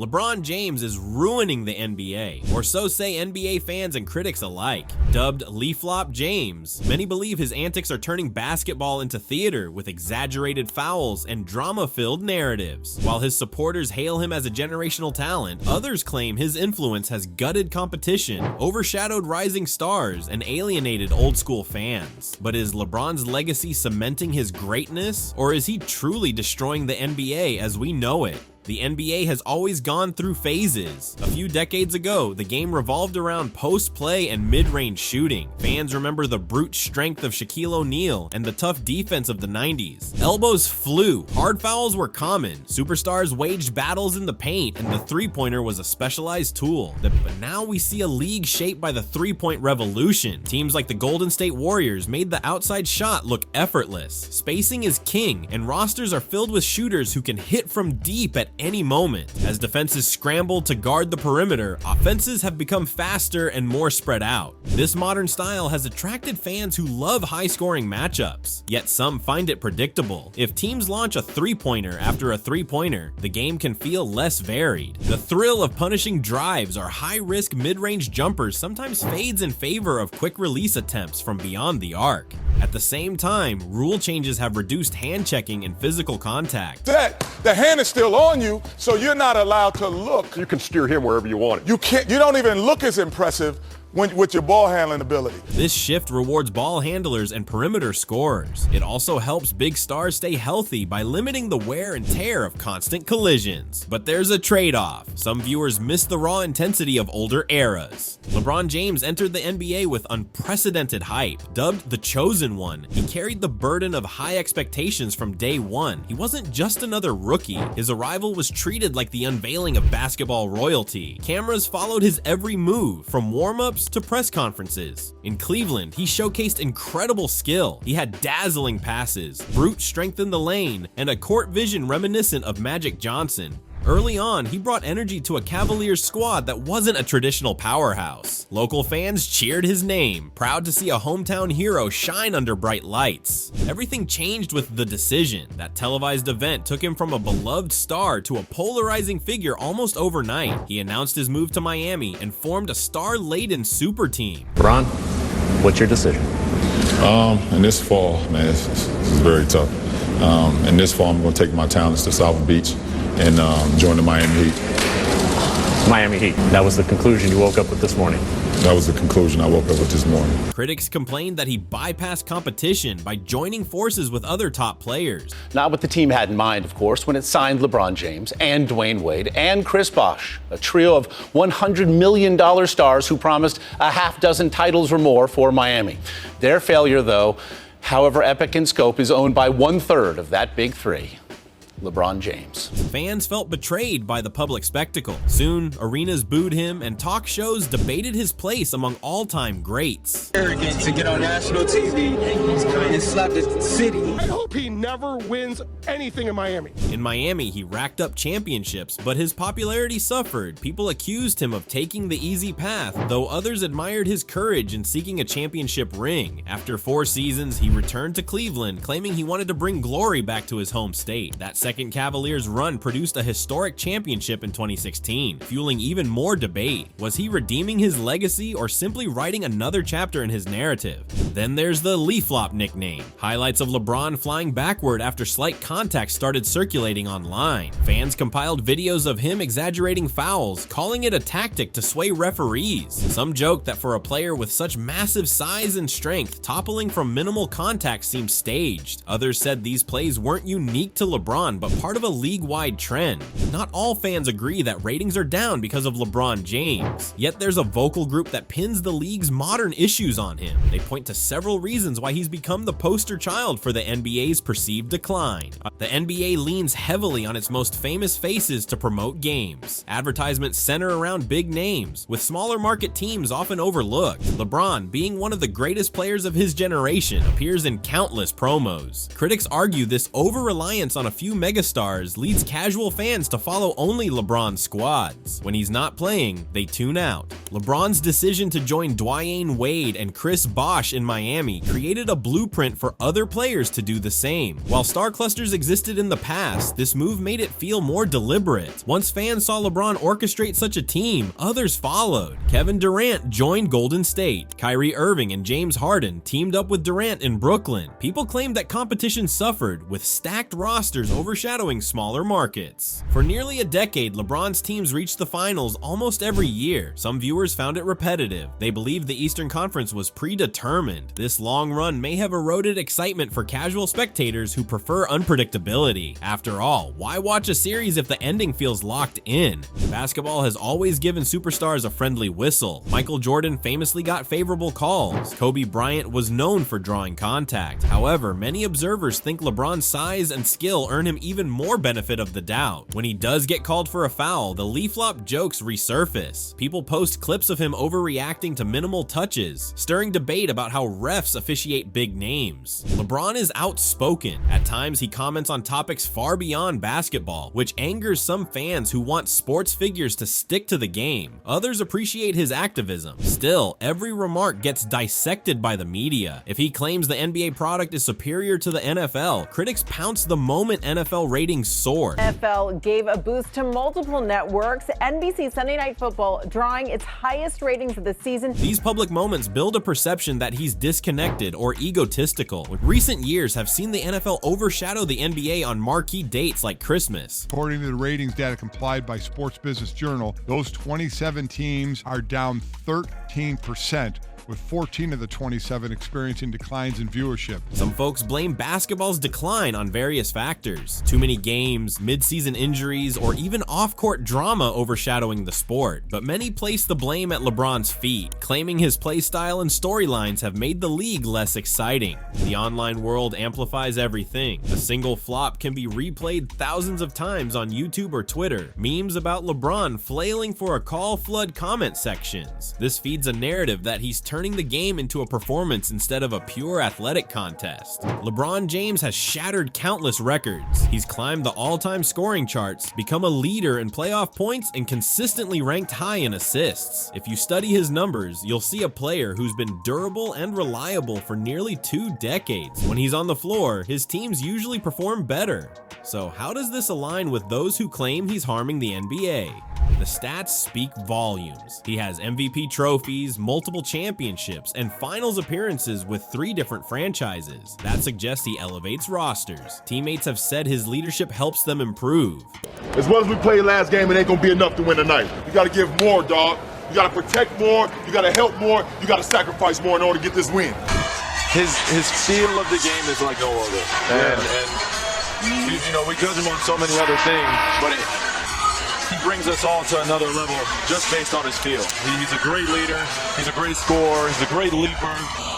LeBron James is ruining the NBA, or so say NBA fans and critics alike. Dubbed Leflop James, many believe his antics are turning basketball into theater with exaggerated fouls and drama-filled narratives. While his supporters hail him as a generational talent, others claim his influence has gutted competition, overshadowed rising stars, and alienated old-school fans. But is LeBron's legacy cementing his greatness, or is he truly destroying the NBA as we know it? The NBA has always gone through phases. A few decades ago, the game revolved around post-play and mid-range shooting. Fans remember the brute strength of Shaquille O'Neal and the tough defense of the 90s. Elbows flew, hard fouls were common, superstars waged battles in the paint, and the three-pointer was a specialized tool. But now we see a league shaped by the three-point revolution. Teams like the Golden State Warriors made the outside shot look effortless. Spacing is king, and rosters are filled with shooters who can hit from deep at any moment. As defenses scramble to guard the perimeter, offenses have become faster and more spread out. This modern style has attracted fans who love high-scoring matchups, yet some find it predictable. If teams launch a three-pointer after a three-pointer, the game can feel less varied. The thrill of punishing drives or high-risk mid-range jumpers sometimes fades in favor of quick-release attempts from beyond the arc. At the same time, rule changes have reduced hand-checking and physical contact. The hand is still on you, so you're not allowed to look. You can steer him wherever you want it. You don't even look as impressive with your ball handling ability. This shift rewards ball handlers and perimeter scorers. It also helps big stars stay healthy by limiting the wear and tear of constant collisions. But there's a trade-off. Some viewers miss the raw intensity of older eras. LeBron James entered the NBA with unprecedented hype. Dubbed the Chosen One, he carried the burden of high expectations from day one. He wasn't just another rookie. His arrival was treated like the unveiling of basketball royalty. Cameras followed his every move, from warm-ups to press conferences. In Cleveland, he showcased incredible skill. He had dazzling passes, brute strength in the lane, and a court vision reminiscent of Magic Johnson. Early on, he brought energy to a Cavaliers squad that wasn't a traditional powerhouse. Local fans cheered his name, proud to see a hometown hero shine under bright lights. Everything changed with The Decision. That televised event took him from a beloved star to a polarizing figure almost overnight. He announced his move to Miami and formed a star-laden super team. Ron, what's your decision? In this fall, man, this is very tough. In this fall, I'm going to take my talents to South Beach and join the Miami Heat. Miami Heat. That was the conclusion you woke up with this morning. That was the conclusion I woke up with this morning. Critics complained that he bypassed competition by joining forces with other top players. Not what the team had in mind, of course, when it signed LeBron James and Dwayne Wade and Chris Bosh, a trio of $100 million stars who promised a half dozen titles or more for Miami. Their failure, though, however epic in scope, is owned by 1/3 of that big three. LeBron James. Fans felt betrayed by the public spectacle. Soon, arenas booed him and talk shows debated his place among all-time greats. Arrogant to get on national TV and slap the city. I hope he never wins anything in Miami. In Miami, he racked up championships, but his popularity suffered. People accused him of taking the easy path, though others admired his courage in seeking a championship ring. After 4 seasons, he returned to Cleveland, claiming he wanted to bring glory back to his home state. That second Cavaliers run produced a historic championship in 2016, fueling even more debate. Was he redeeming his legacy or simply writing another chapter in his narrative? Then there's the Leflop nickname. Highlights of LeBron flying backward after slight contact started circulating online. Fans compiled videos of him exaggerating fouls, calling it a tactic to sway referees. Some joked that for a player with such massive size and strength, toppling from minimal contact seemed staged. Others said these plays weren't unique to LeBron, but part of a league-wide trend. Not all fans agree that ratings are down because of LeBron James. Yet there's a vocal group that pins the league's modern issues on him. They point to several reasons why he's become the poster child for the NBA's perceived decline. The NBA leans heavily on its most famous faces to promote games. Advertisements center around big names, with smaller market teams often overlooked. LeBron, being one of the greatest players of his generation, appears in countless promos. Critics argue this over-reliance on a few megastars leads casual fans to follow only LeBron's squads. When he's not playing, they tune out. LeBron's decision to join Dwyane Wade and Chris Bosh in Miami created a blueprint for other players to do the same. While star clusters existed in the past, this move made it feel more deliberate. Once fans saw LeBron orchestrate such a team, others followed. Kevin Durant joined Golden State. Kyrie Irving and James Harden teamed up with Durant in Brooklyn. People claimed that competition suffered, with stacked rosters overshadowing smaller markets. For nearly a decade, LeBron's teams reached the finals almost every year. Some viewers found it repetitive. They believed the Eastern Conference was predetermined. This long run may have eroded excitement for casual spectators who prefer unpredictability. After all, why watch a series if the ending feels locked in? Basketball has always given superstars a friendly whistle. Michael Jordan famously got favorable calls. Kobe Bryant was known for drawing contact. However, many observers think LeBron's size and skill earn him even more benefit of the doubt. When he does get called for a foul, the Leflop jokes resurface. People post clips of him overreacting to minimal touches, stirring debate about how refs officiate big names. LeBron is outspoken. At times, he comments on topics far beyond basketball, which angers some fans who want sports figures to stick to the game. Others appreciate his activism. Still, every remark gets dissected by the media. If he claims the NBA product is superior to the NFL, critics pounce the moment NFL ratings soared. NFL gave a boost to multiple networks. NBC Sunday Night Football drawing its highest ratings of the season. These public moments build a perception that he's disconnected or egotistical. Recent years have seen the NFL overshadow the NBA on marquee dates like Christmas. According to the ratings data compiled by Sports Business Journal, those 27 teams are down 13%. With 14 of the 27 experiencing declines in viewership. Some folks blame basketball's decline on various factors. Too many games, mid-season injuries, or even off-court drama overshadowing the sport. But many place the blame at LeBron's feet, claiming his play style and storylines have made the league less exciting. The online world amplifies everything. A single flop can be replayed thousands of times on YouTube or Twitter. Memes about LeBron flailing for a call flood comment sections. This feeds a narrative that he's turning the game into a performance instead of a pure athletic contest. LeBron James has shattered countless records. He's climbed the all-time scoring charts, become a leader in playoff points, and consistently ranked high in assists. If you study his numbers, you'll see a player who's been durable and reliable for nearly 2 decades. When he's on the floor, his teams usually perform better. So how does this align with those who claim he's harming the NBA? The stats speak volumes. He has MVP trophies, multiple championships, and finals appearances with 3 different franchises. That suggests he elevates rosters. Teammates have said his leadership helps them improve. As well as we played last game, it ain't gonna be enough to win tonight. You gotta give more, dog. You gotta protect more, you gotta help more, you gotta sacrifice more in order to get this win. His feel of the game is like no other. And you know, we judge him on so many other things, but he brings us all to another level just based on his feel. He's a great leader, he's a great scorer, he's a great leaper,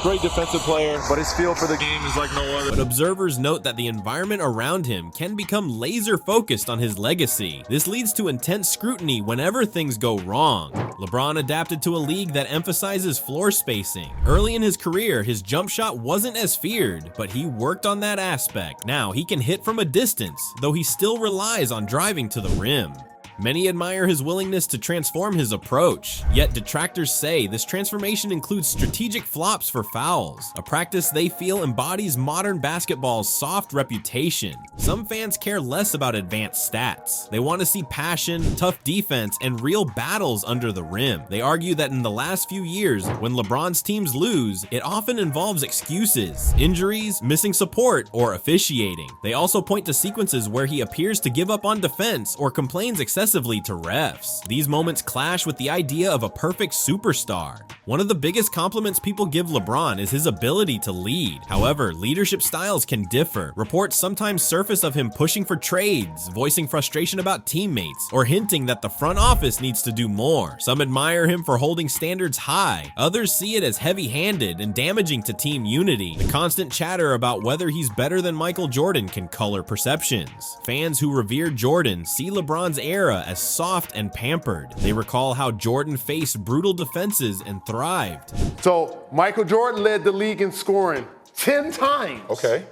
great defensive player, but his feel for the game is like no other. But observers note that the environment around him can become laser focused on his legacy. This leads to intense scrutiny whenever things go wrong. LeBron adapted to a league that emphasizes floor spacing. Early in his career, his jump shot wasn't as feared, but he worked on that aspect. Now he can hit from a distance, though he still relies on driving to the rim. Many admire his willingness to transform his approach, yet detractors say this transformation includes strategic flops for fouls, a practice they feel embodies modern basketball's soft reputation. Some fans care less about advanced stats. They want to see passion, tough defense, and real battles under the rim. They argue that in the last few years, when LeBron's teams lose, it often involves excuses, injuries, missing support, or officiating. They also point to sequences where he appears to give up on defense or complains excessively to refs. These moments clash with the idea of a perfect superstar. One of the biggest compliments people give LeBron is his ability to lead. However, leadership styles can differ. Reports sometimes surface of him pushing for trades, voicing frustration about teammates, or hinting that the front office needs to do more. Some admire him for holding standards high. Others see it as heavy-handed and damaging to team unity. The constant chatter about whether he's better than Michael Jordan can color perceptions. Fans who revere Jordan see LeBron's era as soft and pampered. They recall how Jordan faced brutal defenses and thrived. So Michael Jordan led the league in scoring 10 times. Okay.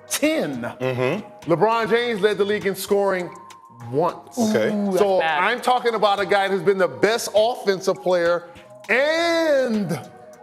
10. LeBron James led the league in scoring once. Okay. So I'm talking about a guy who's been the best offensive player and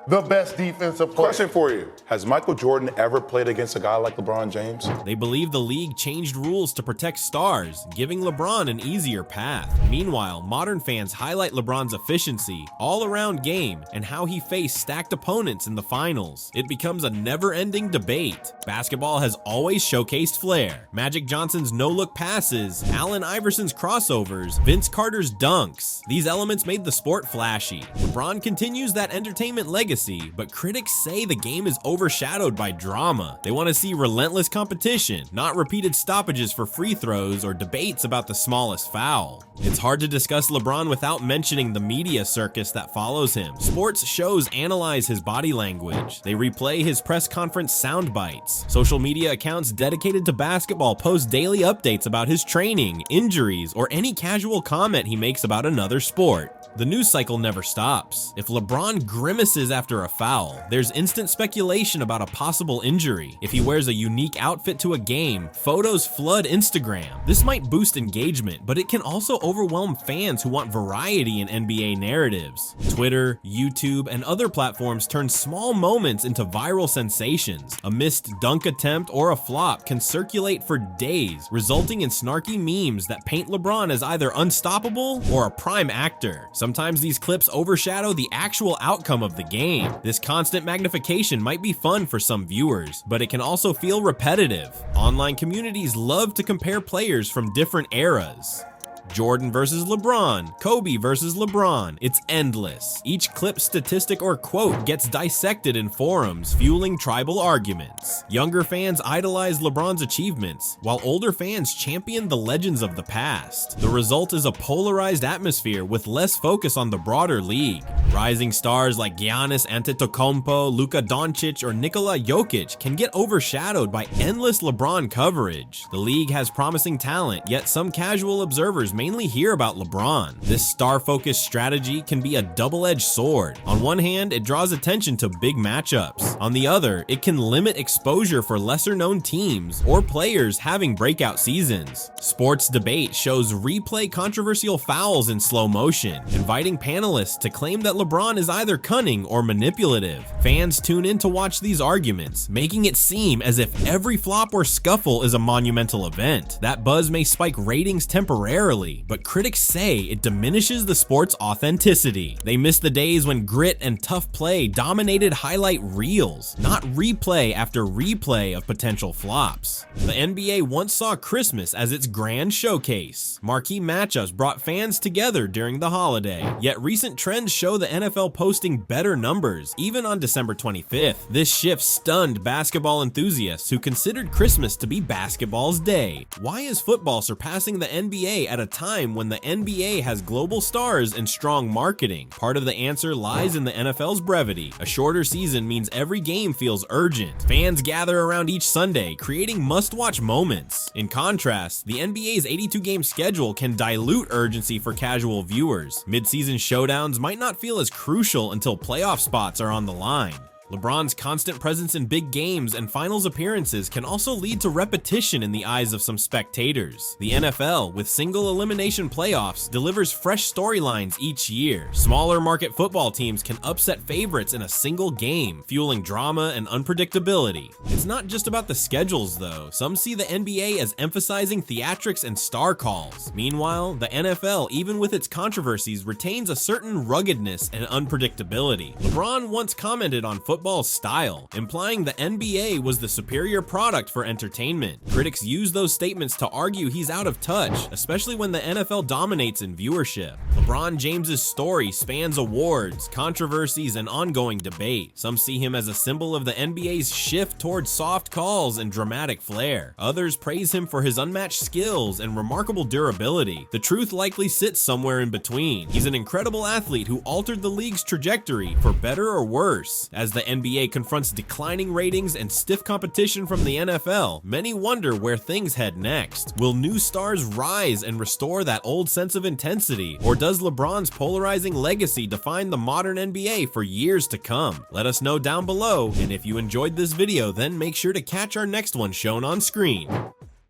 the best defensive player. Question for you. Has Michael Jordan ever played against a guy like LeBron James? They believe the league changed rules to protect stars, giving LeBron an easier path. Meanwhile, modern fans highlight LeBron's efficiency, all-around game, and how he faced stacked opponents in the finals. It becomes a never-ending debate. Basketball has always showcased flair. Magic Johnson's no-look passes, Allen Iverson's crossovers, Vince Carter's dunks. These elements made the sport flashy. LeBron continues that entertainment legacy, but critics say the game is overshadowed by drama. They want to see relentless competition, not repeated stoppages for free throws or debates about the smallest foul. It's hard to discuss LeBron without mentioning the media circus that follows him. Sports shows analyze his body language. They replay his press conference sound bites. Social media accounts dedicated to basketball post daily updates about his training, injuries, or any casual comment he makes about another sport. The news cycle never stops. If LeBron grimaces after a foul, there's instant speculation about a possible injury. If he wears a unique outfit to a game, photos flood Instagram. This might boost engagement, but it can also overwhelm fans who want variety in NBA narratives. Twitter, YouTube, and other platforms turn small moments into viral sensations. A missed dunk attempt or a flop can circulate for days, resulting in snarky memes that paint LeBron as either unstoppable or a prime actor. Sometimes these clips overshadow the actual outcome of the game. This constant magnification might be fun for some viewers, but it can also feel repetitive. Online communities love to compare players from different eras. Jordan versus LeBron, Kobe versus LeBron, it's endless. Each clip, statistic, or quote gets dissected in forums, fueling tribal arguments. Younger fans idolize LeBron's achievements, while older fans champion the legends of the past. The result is a polarized atmosphere with less focus on the broader league. Rising stars like Giannis Antetokounmpo, Luka Doncic, or Nikola Jokic can get overshadowed by endless LeBron coverage. The league has promising talent, yet some casual observers mainly hear about LeBron. This star-focused strategy can be a double-edged sword. On one hand, it draws attention to big matchups. On the other, it can limit exposure for lesser-known teams or players having breakout seasons. Sports debate shows replay controversial fouls in slow motion, inviting panelists to claim that LeBron is either cunning or manipulative. Fans tune in to watch these arguments, making it seem as if every flop or scuffle is a monumental event. That buzz may spike ratings temporarily, but critics say it diminishes the sport's authenticity. They miss the days when grit and tough play dominated highlight reels, not replay after replay of potential flops. The NBA once saw Christmas as its grand showcase. Marquee matchups brought fans together during the holiday, yet recent trends show the NFL posting better numbers, even on December 25th. This shift stunned basketball enthusiasts who considered Christmas to be basketball's day. Why is football surpassing the NBA at a time when the NBA has global stars and strong marketing? Part of the answer lies in the NFL's brevity. A shorter season means every game feels urgent. Fans gather around each Sunday, creating must-watch moments. In contrast, the NBA's 82-game schedule can dilute urgency for casual viewers. Mid-season showdowns might not feel as crucial until playoff spots are on the line. LeBron's constant presence in big games and finals appearances can also lead to repetition in the eyes of some spectators. The NFL, with single elimination playoffs, delivers fresh storylines each year. Smaller market football teams can upset favorites in a single game, fueling drama and unpredictability. It's not just about the schedules though. Some see the NBA as emphasizing theatrics and star calls. Meanwhile, the NFL, even with its controversies, retains a certain ruggedness and unpredictability. LeBron once commented on football style, implying the NBA was the superior product for entertainment. Critics use those statements to argue he's out of touch, especially when the NFL dominates in viewership. LeBron James's story spans awards, controversies, and ongoing debate. Some see him as a symbol of the NBA's shift towards soft calls and dramatic flair. Others praise him for his unmatched skills and remarkable durability. The truth likely sits somewhere in between. He's an incredible athlete who altered the league's trajectory, for better or worse. As the NBA confronts declining ratings and stiff competition from the NFL, many wonder where things head next. Will new stars rise and restore that old sense of intensity, or does LeBron's polarizing legacy define the modern NBA for years to come? Let us know down below, and if you enjoyed this video, then make sure to catch our next one shown on screen.